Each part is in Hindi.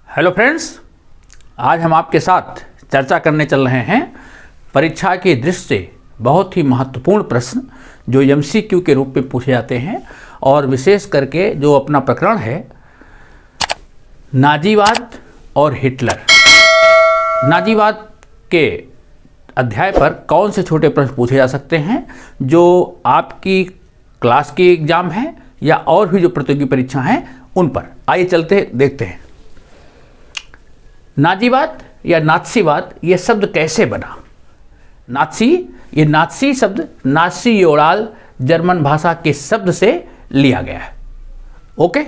हेलो फ्रेंड्स, आज हम आपके साथ चर्चा करने चल रहे हैं परीक्षा की दृष्टि से बहुत ही महत्वपूर्ण प्रश्न जो एमसीक्यू के रूप में पूछे जाते हैं और विशेष करके जो अपना प्रकरण है नाजीवाद और हिटलर। नाजीवाद के अध्याय पर कौन से छोटे प्रश्न पूछे जा सकते हैं जो आपकी क्लास की एग्जाम है या और भी जो प्रतियोगी परीक्षा हैं उन पर। आइए चलते देखते हैं। नाजीवाद या नात्सीवाद ये शब्द कैसे बना। ये नात्सी शब्द नासी योड़ाल जर्मन भाषा के शब्द से लिया गया है। ओके,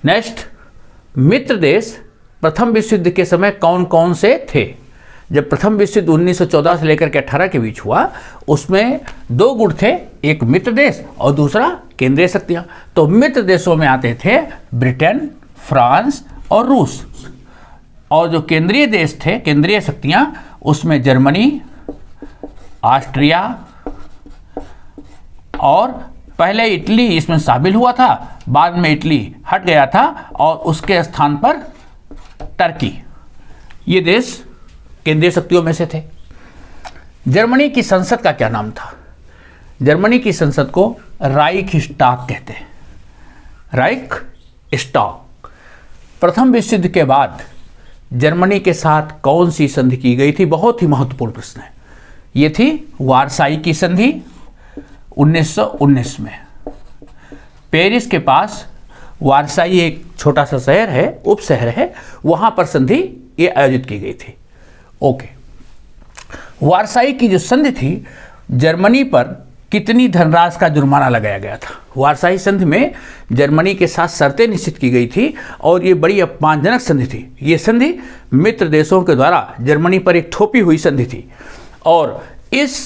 नेक्स्ट, मित्र देश प्रथम विश्व युद्ध के समय कौन कौन से थे। जब प्रथम विश्व युद्ध 1914 से लेकर के 18 के बीच हुआ उसमें दो गुट थे, एक मित्र देश और दूसरा केंद्रीय शक्तियां। तो मित्र देशों में आते थे ब्रिटेन, फ्रांस और रूस, और जो केंद्रीय देश थे, केंद्रीय शक्तियां, उसमें जर्मनी, ऑस्ट्रिया और पहले इटली इसमें शामिल हुआ था, बाद में इटली हट गया था और उसके स्थान पर टर्की। ये देश केंद्रीय शक्तियों में से थे। जर्मनी की संसद का क्या नाम था। जर्मनी की संसद को राइखस्टाग कहते हैं। राइखस्टाग। प्रथम विश्व युद्ध के बाद जर्मनी के साथ कौन सी संधि की गई थी, बहुत ही महत्वपूर्ण प्रश्न है। ये थी वारसाई की संधि 1919 में। पेरिस के पास वारसाई एक छोटा सा शहर है, उप शहर है, वहां पर संधि ये आयोजित की गई थी। ओके, वारसाई की जो संधि थी, जर्मनी पर कितनी धनराशि का जुर्माना लगाया गया था। वारसाई संधि में जर्मनी के साथ शर्तें निश्चित की गई थी और ये बड़ी अपमानजनक संधि थी। ये संधि मित्र देशों के द्वारा जर्मनी पर एक थोपी हुई संधि थी और इस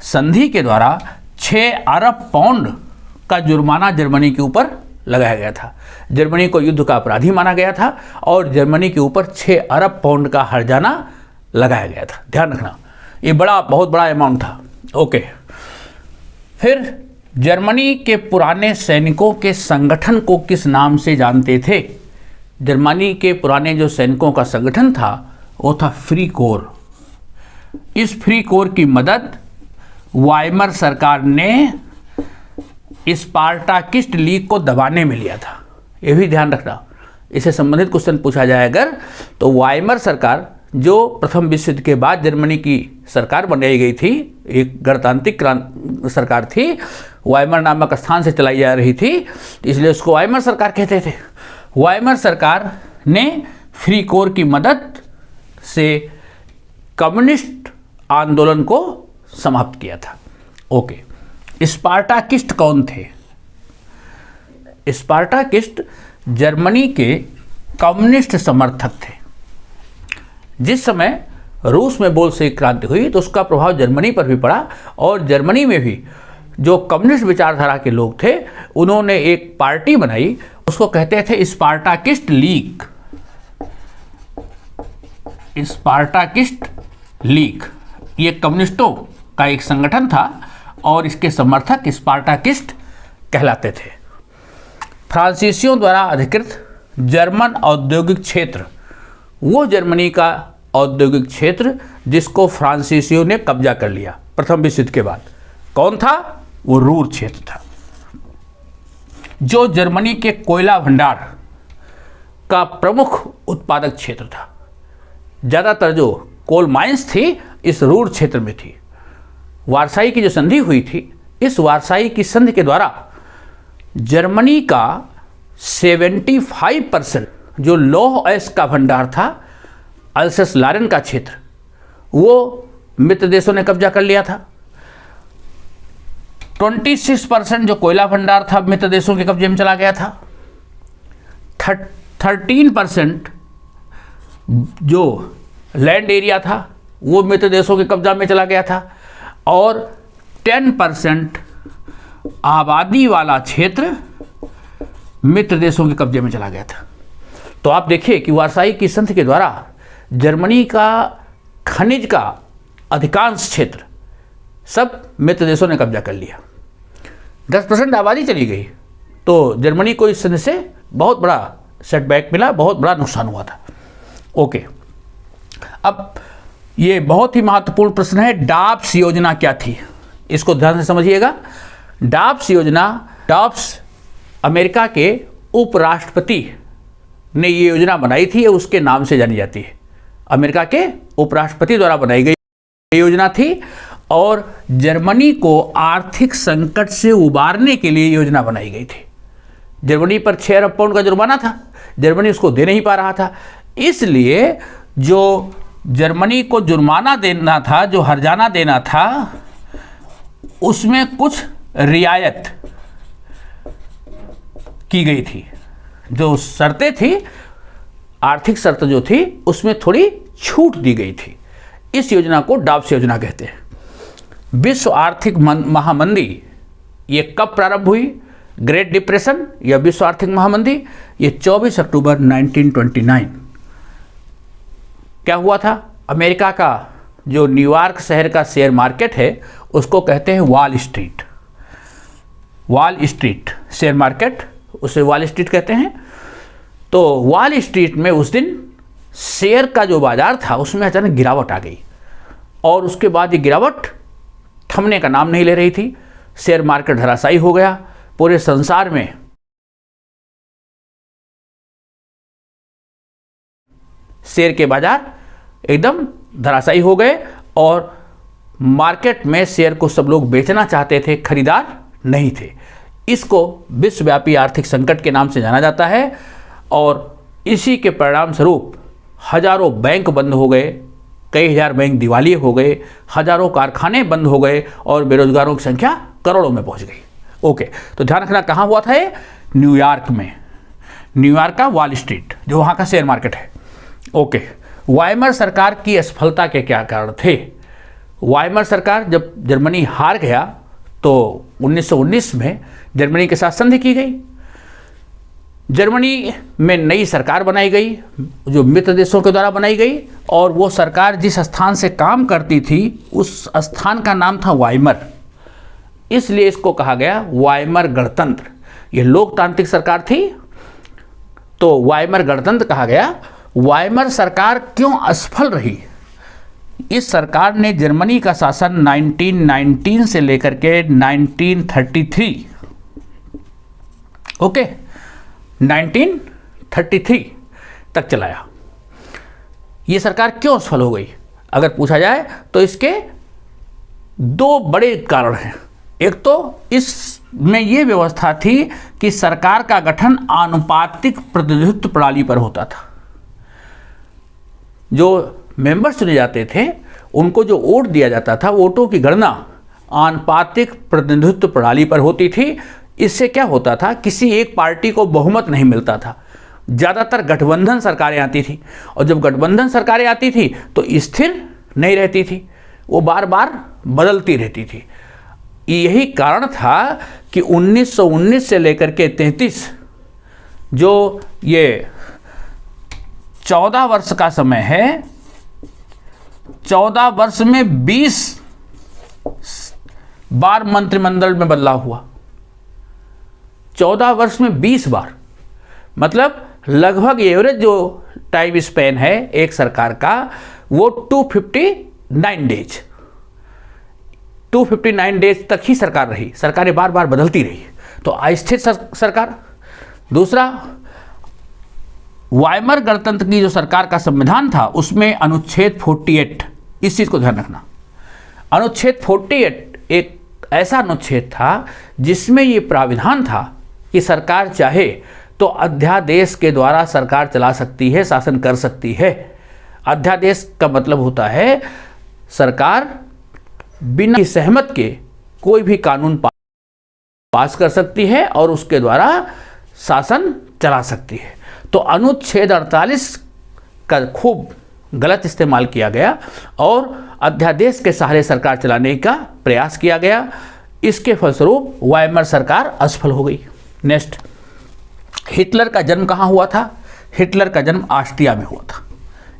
संधि के द्वारा 6 अरब पाउंड का जुर्माना जर्मनी के ऊपर लगाया गया था। जर्मनी को युद्ध का अपराधी माना गया था और जर्मनी के ऊपर 6 अरब पाउंड का हर्जाना लगाया गया था। ध्यान रखना, ये बहुत बड़ा अमाउंट था। ओके, फिर जर्मनी के पुराने सैनिकों के संगठन को किस नाम से जानते थे। जर्मनी के पुराने जो सैनिकों का संगठन था वो था फ्री कोर। इस फ्री कोर की मदद वाइमर सरकार ने स्पार्टाकिस्ट लीग को दबाने में लिया था। ये भी ध्यान रखना, इससे संबंधित क्वेश्चन पूछा जाए अगर तो वाइमर सरकार जो प्रथम विश्व युद्ध के बाद जर्मनी की सरकार बनाई गई थी, एक गणतांत्रिक सरकार थी, वाइमर नामक स्थान से चलाई जा रही थी, इसलिए उसको वाइमर सरकार कहते थे। वाइमर सरकार ने फ्री कोर की मदद से कम्युनिस्ट आंदोलन को समाप्त किया था। ओके, स्पार्टाकिस्ट कौन थे। स्पार्टाकिस्ट जर्मनी के कम्युनिस्ट समर्थक थे। जिस समय रूस में बोल्शेविक क्रांति हुई तो उसका प्रभाव जर्मनी पर भी पड़ा और जर्मनी में भी जो कम्युनिस्ट विचारधारा के लोग थे उन्होंने एक पार्टी बनाई, उसको कहते थे स्पार्टाकिस्ट लीग। स्पार्टाकिस्ट लीग ये कम्युनिस्टों का एक संगठन था और इसके समर्थक स्पार्टाकिस्ट कहलाते थे। फ्रांसीसियों द्वारा अधिकृत जर्मन औद्योगिक क्षेत्र, वो जर्मनी का औद्योगिक क्षेत्र जिसको फ्रांसीसियों ने कब्जा कर लिया प्रथम विश्व युद्ध के बाद, कौन था। वो रूर क्षेत्र था जो जर्मनी के कोयला भंडार का प्रमुख उत्पादक क्षेत्र था। ज़्यादातर जो कोल माइंस थी इस रूर क्षेत्र में थी। वारसाई की जो संधि हुई थी, इस वारसाई की संधि के द्वारा जर्मनी का 75% जो लौह अयस्क का भंडार था, अल्सस लारेन का क्षेत्र, वो मित्र देशों ने कब्जा कर लिया था। 26% जो कोयला भंडार था मित्र देशों के कब्जे में चला गया था। 13% जो लैंड एरिया था वो मित्र देशों के कब्जा में चला गया था और 10% आबादी वाला क्षेत्र मित्र देशों के कब्जे में चला गया था। तो आप देखिए कि वारसाई की संधि के द्वारा जर्मनी का खनिज का अधिकांश क्षेत्र सब मित्र देशों ने कब्जा कर लिया। 10% आबादी चली गई तो जर्मनी को इस समय से बहुत बड़ा सेटबैक मिला, बहुत बड़ा नुकसान हुआ था। ओके, अब ये बहुत ही महत्वपूर्ण प्रश्न है, डाप्स योजना क्या थी, इसको ध्यान से समझिएगा। डाप्स योजना, डाप्स अमेरिका के उपराष्ट्रपति ने ये योजना बनाई थी, उसके नाम से जानी जाती है। अमेरिका के उपराष्ट्रपति द्वारा बनाई गई योजना थी और जर्मनी को आर्थिक संकट से उबारने के लिए योजना बनाई गई थी। जर्मनी पर 6 अरब पाउंड का जुर्माना था, जर्मनी उसको दे नहीं पा रहा था, इसलिए जो जर्मनी को जुर्माना देना था, जो हर्जाना देना था, उसमें कुछ रियायत की गई थी। जो शर्तें थी, आर्थिक शर्त जो थी, उसमें थोड़ी छूट दी गई थी। इस योजना को डाप्स योजना कहते हैं। विश्व आर्थिक महामंदी ये कब प्रारंभ हुई? ग्रेट डिप्रेशन या विश्व आर्थिक महामंदी, ये 24 अक्टूबर 1929। क्या हुआ था? अमेरिका का जो न्यूयॉर्क शहर का शेयर मार्केट है उसको कहते हैं wall street. Wall street share market, उसे वॉल स्ट्रीट कहते हैं। तो वॉल स्ट्रीट में उस दिन शेयर का जो बाजार था उसमें अचानक गिरावट आ गई और उसके बाद ये गिरावट थमने का नाम नहीं ले रही थी। शेयर मार्केट धराशायी हो गया। पूरे संसार में शेयर के बाजार एकदम धराशायी हो गए और मार्केट में शेयर को सब लोग बेचना चाहते थे, खरीदार नहीं थे। इसको विश्वव्यापी आर्थिक संकट के नाम से जाना जाता है और इसी के परिणाम स्वरूप हजारों बैंक बंद हो गए, कई हजार बैंक दिवालिये हो गए, हजारों कारखाने बंद हो गए और बेरोजगारों की संख्या करोड़ों में पहुंच गई। ओके, तो ध्यान रखना कहाँ हुआ था ये? न्यूयॉर्क में। न्यूयॉर्क का वॉल स्ट्रीट जो वहाँ का शेयर मार्केट है। ओके, वाइमर सरकार की असफलता के क्या कारण थे? वाइमर सरकार, जब जर्मनी हार गया तो 1919 में जर्मनी के साथ संधि की गई। जर्मनी में नई सरकार बनाई गई जो मित्र देशों के द्वारा बनाई गई और वो सरकार जिस स्थान से काम करती थी उस स्थान का नाम था वाइमर, इसलिए इसको कहा गया वाइमर गणतंत्र। ये लोकतांत्रिक सरकार थी तो वाइमर गणतंत्र कहा गया। वाइमर सरकार क्यों असफल रही? इस सरकार ने जर्मनी का शासन 1919 से लेकर के 1933 1933 तक चलाया। ये सरकार क्यों असफल हो गई अगर पूछा जाए तो इसके 2 बड़े कारण हैं। एक तो इसमें ये व्यवस्था थी कि सरकार का गठन आनुपातिक प्रतिनिधित्व प्रणाली पर होता था। जो मेंबर्स चुने जाते थे उनको जो वोट दिया जाता था, वोटों की गणना आनुपातिक प्रतिनिधित्व प्रणाली पर होती थी। इससे क्या होता था, किसी एक पार्टी को बहुमत नहीं मिलता था। ज़्यादातर गठबंधन सरकारें आती थी और जब गठबंधन सरकारें आती थी तो स्थिर नहीं रहती थी, वो बार बार बदलती रहती थी। यही कारण था कि 1919 से लेकर के 33 जो ये 14 वर्ष का समय है, 14 वर्ष में 20 बार मंत्रिमंडल में बदलाव हुआ। 14 वर्ष में 20 बार, मतलब लगभग एवरेज जो टाइम स्पेन है एक सरकार का वो 259 डेज 259 डेज तक ही सरकार रही। सरकारें बार बार बदलती रही तो अस्थिर सरकार। दूसरा, वाइमर गणतंत्र की जो सरकार का संविधान था उसमें अनुच्छेद 48, इस चीज को ध्यान रखना, अनुच्छेद 48 एक ऐसा अनुच्छेद था जिसमें ये प्राविधान था कि सरकार चाहे तो अध्यादेश के द्वारा सरकार चला सकती है, शासन कर सकती है। अध्यादेश का मतलब होता है सरकार बिना सहमत के कोई भी कानून पास कर सकती है और उसके द्वारा शासन चला सकती है। तो अनुच्छेद 48 का खूब गलत इस्तेमाल किया गया और अध्यादेश के सहारे सरकार चलाने का प्रयास किया गया। इसके फलस्वरूप वाइमर सरकार असफल हो गई। नेक्स्ट, हिटलर का जन्म कहाँ हुआ था? हिटलर का जन्म ऑस्ट्रिया में हुआ था।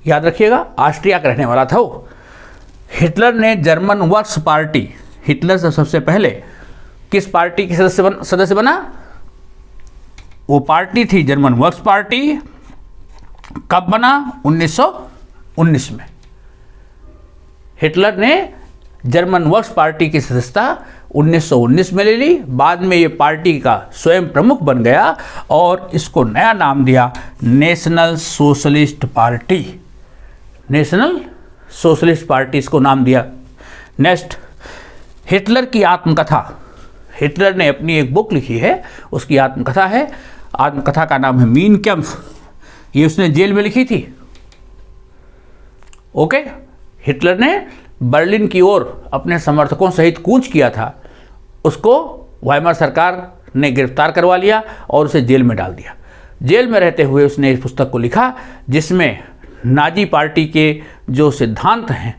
याद रखिएगा, ऑस्ट्रिया का रहने वाला था वो। हिटलर ने जर्मन वर्क्स पार्टी, हिटलर से सबसे पहले किस पार्टी के सदस्य बना? वो पार्टी थी जर्मन वर्क्स पार्टी। कब बना? 1919 में। हिटलर ने जर्मन वर्क्स पार्टी की सदस्यता 1919 में ले ली। बाद में ये पार्टी का स्वयं प्रमुख बन गया और इसको नया नाम दिया national socialist party. National socialist party इसको नाम दिया। नेक्स्ट, हिटलर की आत्मकथा। हिटलर ने अपनी एक बुक लिखी है, उसकी आत्मकथा है। आत्मकथा का नाम है मीन कैम्फ। ये उसने जेल में लिखी थी। ओके, हिटलर ने बर्लिन की ओर अपने समर्थकों सहित कूच किया था। उसको वाइमर सरकार ने गिरफ्तार करवा लिया और उसे जेल में डाल दिया। जेल में रहते हुए उसने इस पुस्तक को लिखा, जिसमें नाजी पार्टी के जो सिद्धांत हैं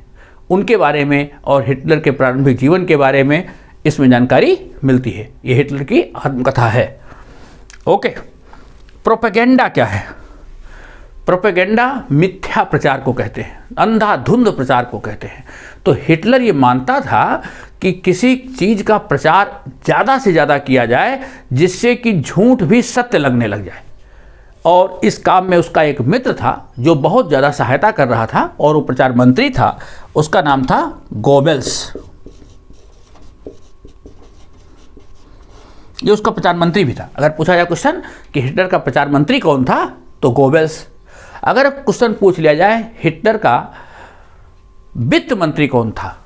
उनके बारे में और हिटलर के प्रारंभिक जीवन के बारे में इसमें जानकारी मिलती है। ये हिटलर की आत्मकथा है। ओके, प्रोपेगेंडा क्या है? प्रोपेगेंडा मिथ्या प्रचार को कहते हैं, अंधाधुंध प्रचार को कहते हैं। तो हिटलर ये मानता था कि किसी चीज़ का प्रचार ज़्यादा से ज़्यादा किया जाए जिससे कि झूठ भी सत्य लगने लग जाए। और इस काम में उसका एक मित्र था जो बहुत ज़्यादा सहायता कर रहा था और वो प्रचार मंत्री था। उसका नाम था गोबेल्स। ये उसका प्रचार मंत्री भी था। अगर पूछा जाए क्वेश्चन कि हिटलर का प्रचार मंत्री कौन था, तो गोबेल्स। अगर क्वेश्चन पूछ लिया जाए हिटलर का वित्त मंत्री कौन था,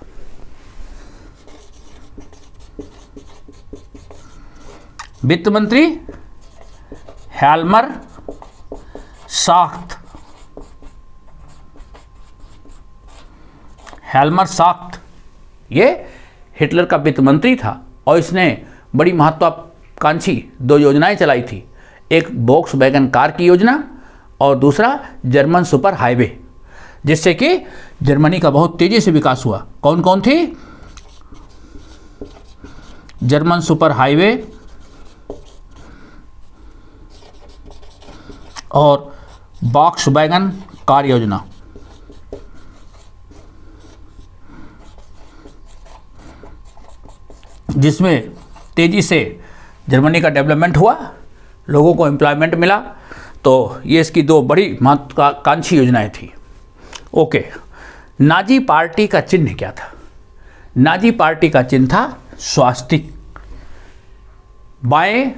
वित्त मंत्री हेल्मर शाख्त। हेल्मर शाख्त ये हिटलर का वित्त मंत्री था और इसने बड़ी महत्वाकांक्षी दो योजनाएं चलाई थी। एक वोक्सवैगन कार की योजना और दूसरा जर्मन सुपर हाईवे, जिससे कि जर्मनी का बहुत तेजी से विकास हुआ। कौन कौन थी? जर्मन सुपर हाईवे और वोक्सवैगन कार योजना। जिसमें तेजी से जर्मनी का डेवलपमेंट हुआ, लोगों को एम्प्लॉयमेंट मिला। तो ये इसकी दो बड़ी महत्वाकांक्षी योजनाएं थी। ओके, नाजी पार्टी का चिन्ह क्या था? नाजी पार्टी का चिन्ह था स्वास्तिक। बाएं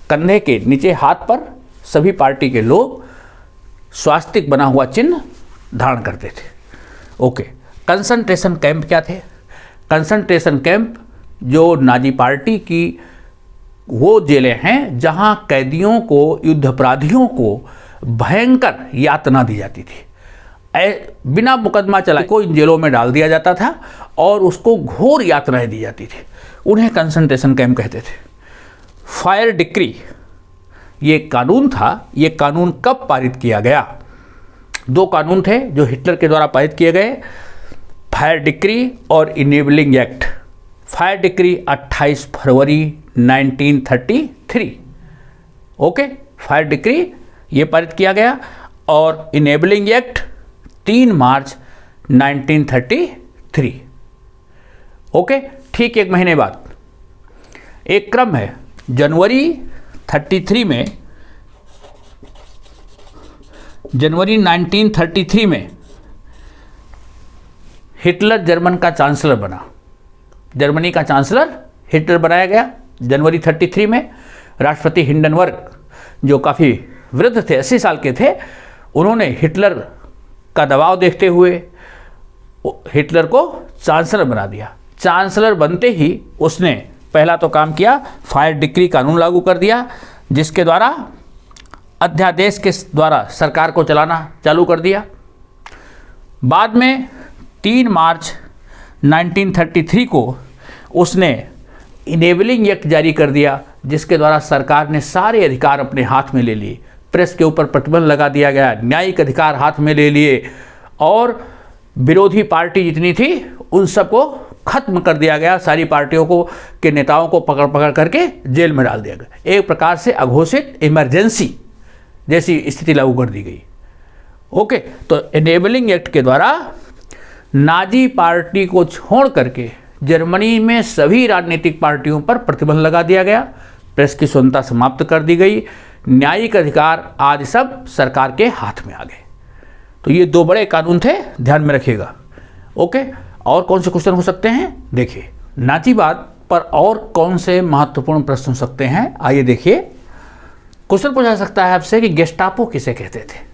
कंधे के नीचे हाथ पर सभी पार्टी के लोग स्वास्तिक बना हुआ चिन्ह धारण करते थे। ओके, कंसंट्रेशन कैंप क्या थे? कंसंट्रेशन कैंप जो नाजी पार्टी की वो जेलें हैं जहां कैदियों को, युद्ध अपराधियों को भयंकर यातना दी जाती थी। बिना मुकदमा चलाए को इन जेलों में डाल दिया जाता था और उसको घोर यातनाएं दी जाती थी। उन्हें कंसंट्रेशन कैंप कहते थे। फायर डिक्री ये कानून था। ये कानून कब पारित किया गया? दो कानून थे जो हिटलर के द्वारा पारित किए गए, फायर डिक्री और इनेबलिंग एक्ट। फायर डिक्री 28 फरवरी 1933। ओके, फायर डिक्री ये पारित किया गया और इनेबलिंग एक्ट 3 मार्च 1933। ओके, ठीक एक महीने बाद एक क्रम है। जनवरी 1933 में हिटलर जर्मन का चांसलर बना। जर्मनी का चांसलर हिटलर बनाया गया जनवरी 33 में। राष्ट्रपति हिंडनबर्ग जो काफ़ी वृद्ध थे, 80 साल के थे, उन्होंने हिटलर का दबाव देखते हुए हिटलर को चांसलर बना दिया। चांसलर बनते ही उसने पहला तो काम किया, फायर डिक्री कानून लागू कर दिया, जिसके द्वारा अध्यादेश के द्वारा सरकार को चलाना चालू कर दिया। बाद में 3 मार्च 1933 को उसने इनेबलिंग एक्ट जारी कर दिया, जिसके द्वारा सरकार ने सारे अधिकार अपने हाथ में ले लिए। प्रेस के ऊपर प्रतिबंध लगा दिया गया, न्यायिक अधिकार हाथ में ले लिए और विरोधी पार्टी जितनी थी उन सबको खत्म कर दिया गया। सारी पार्टियों को के नेताओं को पकड़ पकड़ करके जेल में डाल दिया गया। एक प्रकार से अघोषित इमरजेंसी जैसी स्थिति लागू कर दी गई। ओके, तो इनेबलिंग एक्ट के द्वारा नाजी पार्टी को छोड़ करके जर्मनी में सभी राजनीतिक पार्टियों पर प्रतिबंध लगा दिया गया। प्रेस की स्वतंत्रता समाप्त कर दी गई, न्यायिक अधिकार आदि सब सरकार के हाथ में आ गए। तो ये 2 बड़े कानून थे, ध्यान में रखिएगा। ओके, और कौन से क्वेश्चन हो सकते हैं? देखिए, नाजीवाद पर और कौन से महत्वपूर्ण प्रश्न हो सकते हैं, आइए देखिए। क्वेश्चन पूछा जा सकता है आपसे कि गेस्टापो किसे कहते थे?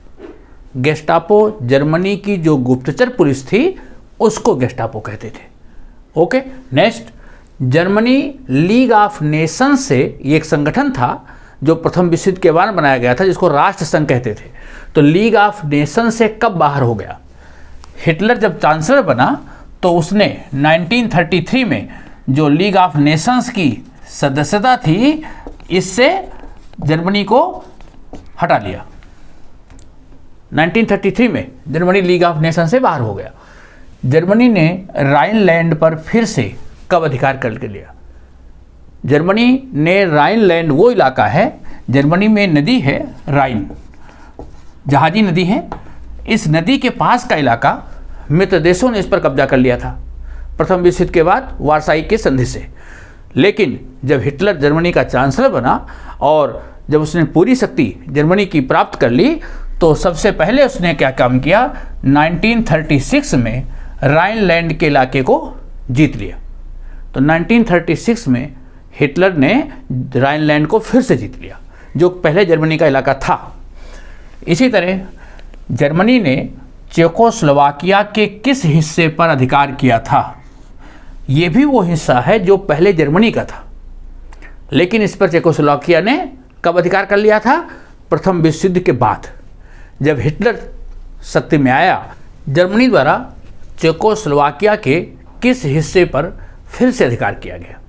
गेस्टापो जर्मनी की जो गुप्तचर पुलिस थी उसको गेस्टापो कहते थे। Okay, next, Germany league of nation से ये एक संगठन था जो प्रथम विश्व युद्ध के बाद बनाया गया था, जिसको राष्ट्र संघ कहते थे। तो लीग ऑफ नेशन से कब बाहर हो गया? हिटलर जब चांसलर बना तो उसने 1933 में जो लीग ऑफ नेशंस की सदस्यता थी, इससे जर्मनी को हटा लिया। 1933 में जर्मनी लीग ऑफ नेशन से बाहर हो गया। जर्मनी ने राइनलैंड पर फिर से कब अधिकार कर लिया? जर्मनी ने राइनलैंड, वो इलाका है, जर्मनी में नदी है राइन, जहाजी नदी है, इस नदी के पास का इलाका मित्र देशों ने इस पर कब्जा कर लिया था प्रथम विश्व युद्ध के बाद वारसाई की संधि से। लेकिन जब हिटलर जर्मनी का चांसलर बना और जब उसने पूरी शक्ति जर्मनी की प्राप्त कर ली, तो सबसे पहले उसने क्या काम किया? 1936 में राइनलैंड के इलाके को जीत लिया। तो 1936 में हिटलर ने राइनलैंड को फिर से जीत लिया, जो पहले जर्मनी का इलाका था। इसी तरह जर्मनी ने चेकोस्लोवाकिया के किस हिस्से पर अधिकार किया था? ये भी वो हिस्सा है जो पहले जर्मनी का था, लेकिन इस पर चेकोस्लोवाकिया ने कब अधिकार कर लिया था? प्रथम विश्व युद्ध के बाद। जब हिटलर सत्ता में आया, जर्मनी द्वारा चेकोस्लोवाकिया के किस हिस्से पर फिर से अधिकार किया गया?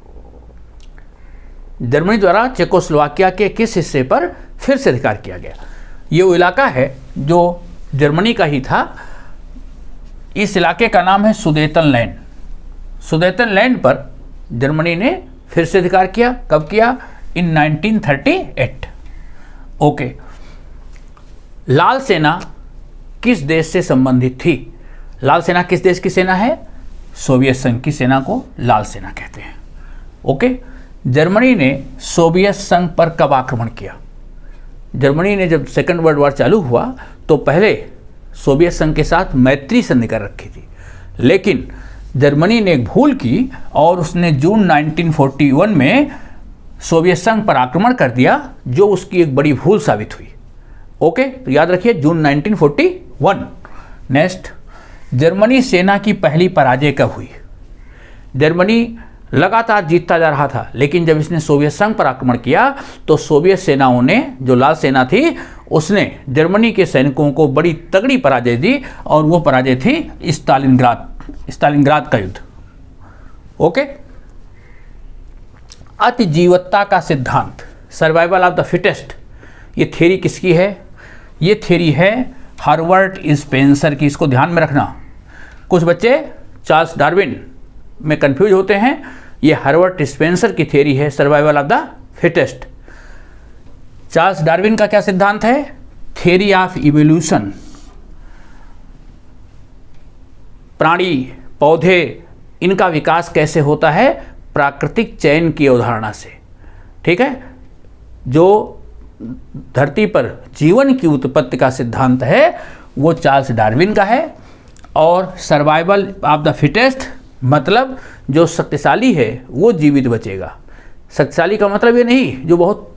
जर्मनी द्वारा चेकोस्लोवाकिया के किस हिस्से पर फिर से अधिकार किया गया? ये वो इलाका है जो जर्मनी का ही था। इस इलाके का नाम है सुदेतनलैंड। सुदेतनलैंड पर जर्मनी ने फिर से अधिकार किया। कब किया? इन 1938। ओके, लाल सेना किस देश से संबंधित थी? लाल सेना किस देश की सेना है? सोवियत संघ की सेना को लाल सेना कहते हैं। ओके, जर्मनी ने सोवियत संघ पर कब आक्रमण किया? जर्मनी ने जब सेकंड वर्ल्ड वॉर चालू हुआ तो पहले सोवियत संघ के साथ मैत्री संधि कर रखी थी, लेकिन जर्मनी ने एक भूल की और उसने जून 1941 में सोवियत संघ पर आक्रमण कर दिया, जो उसकी एक बड़ी भूल साबित हुई। ओके, तो याद रखिए जून 1941। नेक्स्ट, जर्मनी सेना की पहली पराजय कब हुई? जर्मनी लगातार जीतता जा रहा था, लेकिन जब इसने सोवियत संघ पर आक्रमण किया तो सोवियत सेनाओं ने, जो लाल सेना थी, उसने जर्मनी के सैनिकों को बड़ी तगड़ी पराजय दी, और वो पराजय थी स्टालिनग्राद का युद्ध। ओके, अतिजीवत्ता का सिद्धांत, सर्वाइवल ऑफ द फिटेस्ट, ये थ्योरी किसकी है? ये थ्योरी है हर्बर्ट स्पेंसर की। इसको ध्यान में रखना। कुछ बच्चे चार्ल्स डार्विन में कंफ्यूज होते हैं। ये हर्बर्ट स्पेंसर की थ्योरी है, survival of the fittest. Charles Darwin का क्या सिद्धांत है? Theory of evolution. प्राणी, पौधे, इनका विकास कैसे होता है? प्राकृतिक चयन की अवधारणा से। ठीक है, जो धरती पर जीवन की उत्पत्ति का सिद्धांत है वो चार्ल्स डार्विन का है। और सर्वाइवल ऑफ द फिटेस्ट मतलब जो शक्तिशाली है वो जीवित बचेगा। शक्तिशाली का मतलब ये नहीं जो बहुत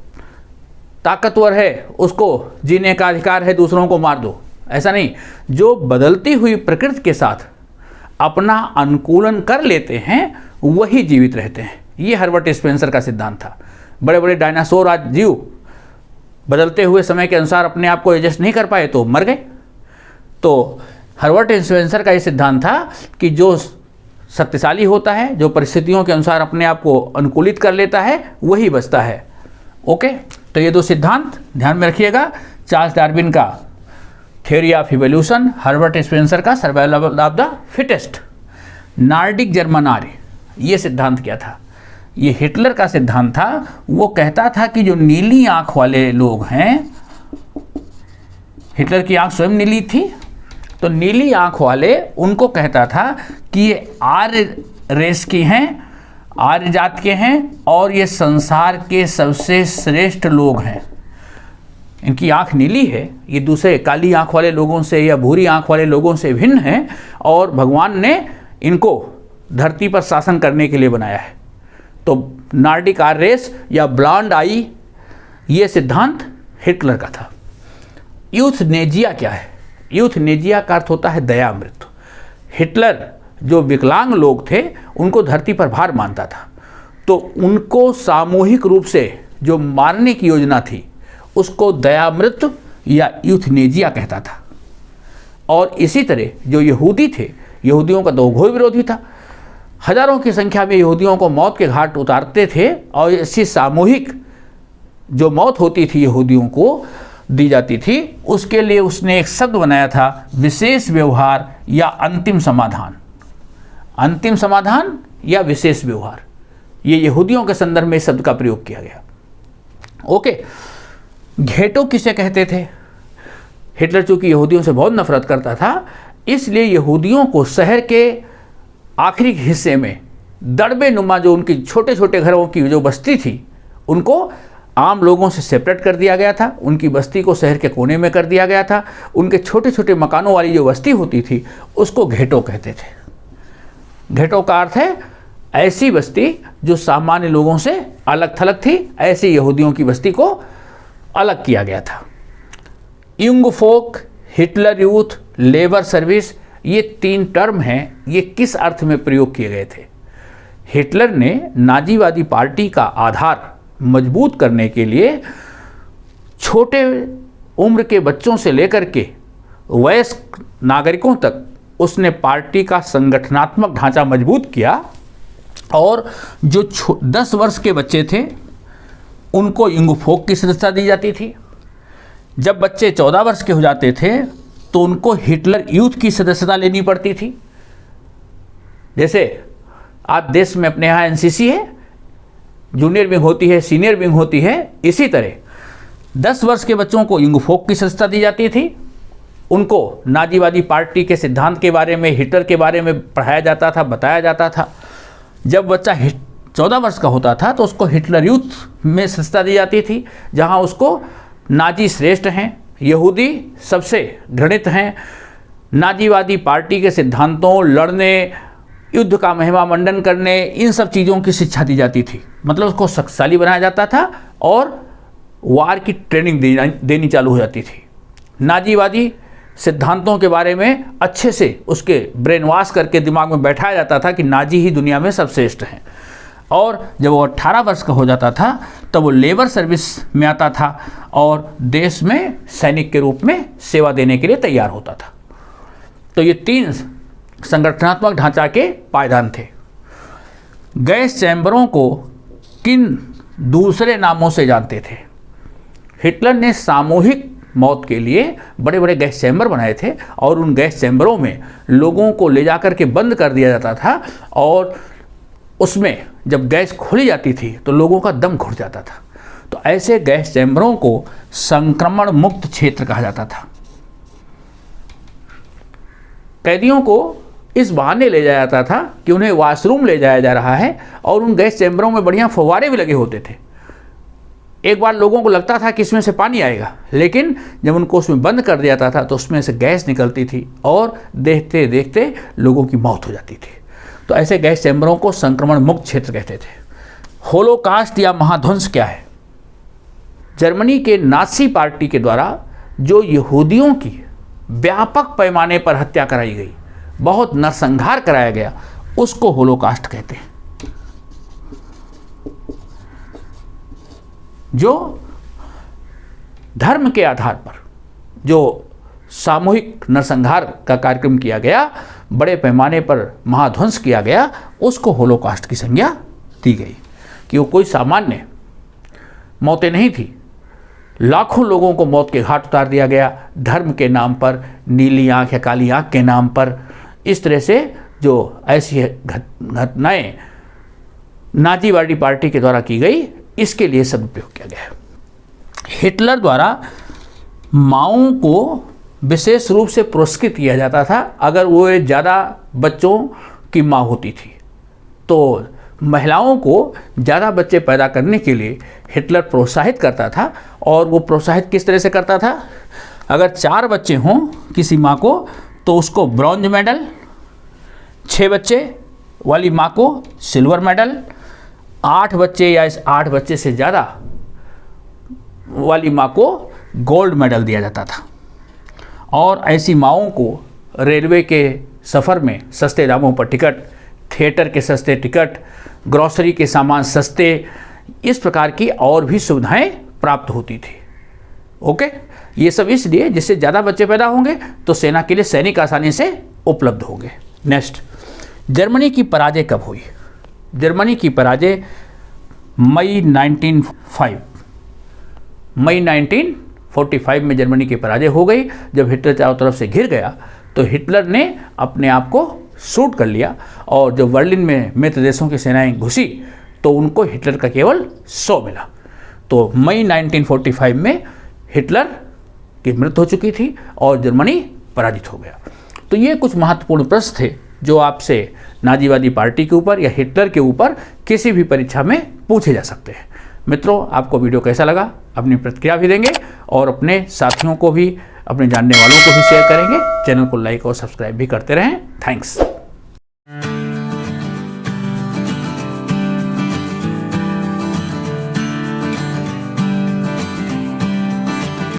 ताकतवर है उसको जीने का अधिकार है, दूसरों को मार दो, ऐसा नहीं। जो बदलती हुई प्रकृति के साथ अपना अनुकूलन कर लेते हैं वही जीवित रहते हैं। ये हर्बर्ट स्पेंसर का सिद्धांत था। बड़े बड़े डायनासोर आज जीव बदलते हुए समय के अनुसार अपने आप को एडजस्ट नहीं कर पाए तो मर गए। तो हर्बर्ट स्पेंसर का ये सिद्धांत था कि जो शक्तिशाली होता है, जो परिस्थितियों के अनुसार अपने आप को अनुकूलित कर लेता है, वही बचता है। ओके, तो ये दो सिद्धांत ध्यान में रखिएगा। चार्ल्स डार्विन का theory of evolution, Herbert Spencer का survival of the fittest. Nordic German आर्य, ये सिद्धांत क्या था? ये हिटलर का सिद्धांत था। वो कहता था कि जो नीली आंख वाले लोग हैं, हिटलर की आंख स्वयं नीली थी, तो नीली आंख वाले उनको कहता था कि ये आर्य रेस की हैं आर्य जात के हैं और ये संसार के सबसे श्रेष्ठ लोग हैं। इनकी आंख नीली है, ये दूसरे काली आंख वाले लोगों से या भूरी आंख वाले लोगों से भिन्न हैं और भगवान ने इनको धरती पर शासन करने के लिए बनाया है। तो नॉर्डिक आर्य रेस या ब्लॉन्ड आई, ये सिद्धांत हिटलर का था। यूथनेजिया क्या है? यूथनेजिया का अर्थ होता है दयामृत। हिटलर जो विकलांग लोग थे उनको धरती पर भार मानता था, तो उनको सामूहिक रूप से जो मारने की योजना थी उसको दयामृत या यूथनेजिया कहता था। और इसी तरह जो यहूदी थे, यहूदियों का तो घोर विरोधी था, हजारों की संख्या में यहूदियों को मौत के घाट उतारते थे और ऐसी सामूहिक जो मौत होती थी यहूदियों को दी जाती थी, उसके लिए उसने एक शब्द बनाया था, विशेष व्यवहार या अंतिम समाधान। अंतिम समाधान या विशेष व्यवहार, ये यहूदियों के संदर्भ में इस शब्द का प्रयोग किया गया। ओके, घेटो किसे कहते थे? हिटलर चूंकि यहूदियों से बहुत नफरत करता था, इसलिए यहूदियों को शहर के आखिरी हिस्से में दड़बे नुमा जो उनकी छोटे छोटे घरों की जो बस्ती थी उनको आम लोगों से सेपरेट कर दिया गया था। उनकी बस्ती को शहर के कोने में कर दिया गया था। उनके छोटे छोटे मकानों वाली जो बस्ती होती थी उसको घेटो कहते थे। घेटो का अर्थ है ऐसी बस्ती जो सामान्य लोगों से अलग थलग थी, ऐसे यहूदियों की बस्ती को अलग किया गया था। युंग फोक, हिटलर यूथ, लेबर सर्विस, ये 3 टर्म हैं, ये किस अर्थ में प्रयोग किए गए थे? हिटलर ने नाजीवादी पार्टी का आधार मजबूत करने के लिए छोटे उम्र के बच्चों से लेकर के वयस्क नागरिकों तक उसने पार्टी का संगठनात्मक ढांचा मजबूत किया और जो 10 वर्ष के बच्चे थे उनको युंगफोक की सदस्यता दी जाती थी। जब बच्चे 14 वर्ष के हो जाते थे तो उनको हिटलर यूथ की सदस्यता लेनी पड़ती थी। जैसे आप देश में अपने यहाँ एनसीसी है, जूनियर विंग होती है, सीनियर विंग होती है, इसी तरह 10 वर्ष के बच्चों को युंगफोक की सदस्यता दी जाती थी। उनको नाजीवादी पार्टी के सिद्धांत के बारे में, हिटलर के बारे में पढ़ाया जाता था, बताया जाता था। जब बच्चा 14 वर्ष का होता था तो उसको हिटलर यूथ में सदस्यता दी जाती थी, जहां उसको नाजी श्रेष्ठ हैं, यहूदी सबसे घृणित हैं, नाजीवादी पार्टी के सिद्धांतों, लड़ने, युद्ध का महिमा मंडन करने, इन सब चीज़ों की शिक्षा दी जाती थी। मतलब उसको शक्तिशाली बनाया जाता था और वार की ट्रेनिंग देनी चालू हो जाती थी। नाजीवादी सिद्धांतों के बारे में अच्छे से उसके ब्रेन वॉश करके दिमाग में बैठाया जाता था कि नाजी ही दुनिया में सर्वश्रेष्ठ हैं। और जब वो 18 वर्ष का हो जाता था तब वो लेबर सर्विस में आता था और देश में सैनिक के रूप में सेवा देने के लिए तैयार होता था। तो ये 3 संगठनात्मक ढांचा के पायदान थे। गैस चैम्बरों को किन दूसरे नामों से जानते थे? हिटलर ने सामूहिक मौत के लिए बड़े बड़े गैस चैम्बर बनाए थे और उन गैस चैम्बरों में लोगों को ले जाकर के बंद कर दिया जाता था और उसमें जब गैस खोली जाती थी तो लोगों का दम घुट जाता था। तो ऐसे गैस चैम्बरों को संक्रमण मुक्त क्षेत्र कहा जाता था। कैदियों को इस बहाने ले जाया जाता था कि उन्हें वॉशरूम ले जाया जा रहा है और उन गैस चैम्बरों में बढ़िया फव्वारे भी लगे होते थे। एक बार लोगों को लगता था कि इसमें से पानी आएगा, लेकिन जब उनको उसमें बंद कर दिया जाता था तो उसमें से गैस निकलती थी और देखते देखते लोगों की मौत हो जाती थी। तो ऐसे गैस चैम्बरों को संक्रमण मुक्त क्षेत्र कहते थे। होलोकास्ट या महाध्वंस क्या है? जर्मनी के नाजी पार्टी के द्वारा जो यहूदियों की व्यापक पैमाने पर हत्या कराई गई, बहुत नरसंहार कराया गया, उसको होलोकास्ट कहते हैं। जो धर्म के आधार पर जो सामूहिक नरसंहार का कार्यक्रम किया गया, बड़े पैमाने पर महाध्वंस किया गया, उसको होलोकास्ट की संज्ञा दी गई कि वो कोई सामान्य मौतें नहीं थी। लाखों लोगों को मौत के घाट उतार दिया गया धर्म के नाम पर, नीली आंख या काली आंख के नाम पर। इस तरह से जो ऐसी घटनाएं नाजीवादी पार्टी के द्वारा की गई, इसके लिए शब्द प्रयोग किया गया। हिटलर द्वारा माओं को विशेष रूप से पुरस्कृत किया जाता था अगर वो ज़्यादा बच्चों की माँ होती थी। तो महिलाओं को ज़्यादा बच्चे पैदा करने के लिए हिटलर प्रोत्साहित करता था। और वो प्रोत्साहित किस तरह से करता था? अगर 4 बच्चे हों किसी माँ को तो उसको ब्रॉन्ज मेडल, 6 बच्चे वाली माँ को सिल्वर मेडल, 8 बच्चे या इस 8 बच्चे से ज़्यादा वाली माँ को गोल्ड मेडल दिया जाता था। और ऐसी माँओं को रेलवे के सफ़र में सस्ते दामों पर टिकट, थिएटर के सस्ते टिकट, ग्रॉसरी के सामान सस्ते, इस प्रकार की और भी सुविधाएं प्राप्त होती थी। ओके, ये सब इसलिए जिससे ज़्यादा बच्चे पैदा होंगे तो सेना के लिए सैनिक आसानी से उपलब्ध होंगे। नेक्स्ट, जर्मनी की पराजय कब हुई? जर्मनी की पराजय मई 1945 में जर्मनी की पराजय हो गई। जब हिटलर चारों तरफ से घिर गया तो हिटलर ने अपने आप को शूट कर लिया, और जब बर्लिन में मित्र देशों की सेनाएं घुसी तो उनको हिटलर का केवल 100 मिला। तो मई 1945 में हिटलर की मृत्यु हो चुकी थी और जर्मनी पराजित हो गया। तो ये कुछ महत्वपूर्ण प्रश्न थे जो आपसे नाजीवादी पार्टी के ऊपर या हिटलर के ऊपर किसी भी परीक्षा में पूछे जा सकते हैं। मित्रों, आपको वीडियो कैसा लगा? अपनी प्रतिक्रिया भी देंगे और अपने साथियों को भी, अपने जानने वालों को भी शेयर करेंगे। चैनल को लाइक और सब्सक्राइब भी करते रहें। थैंक्स।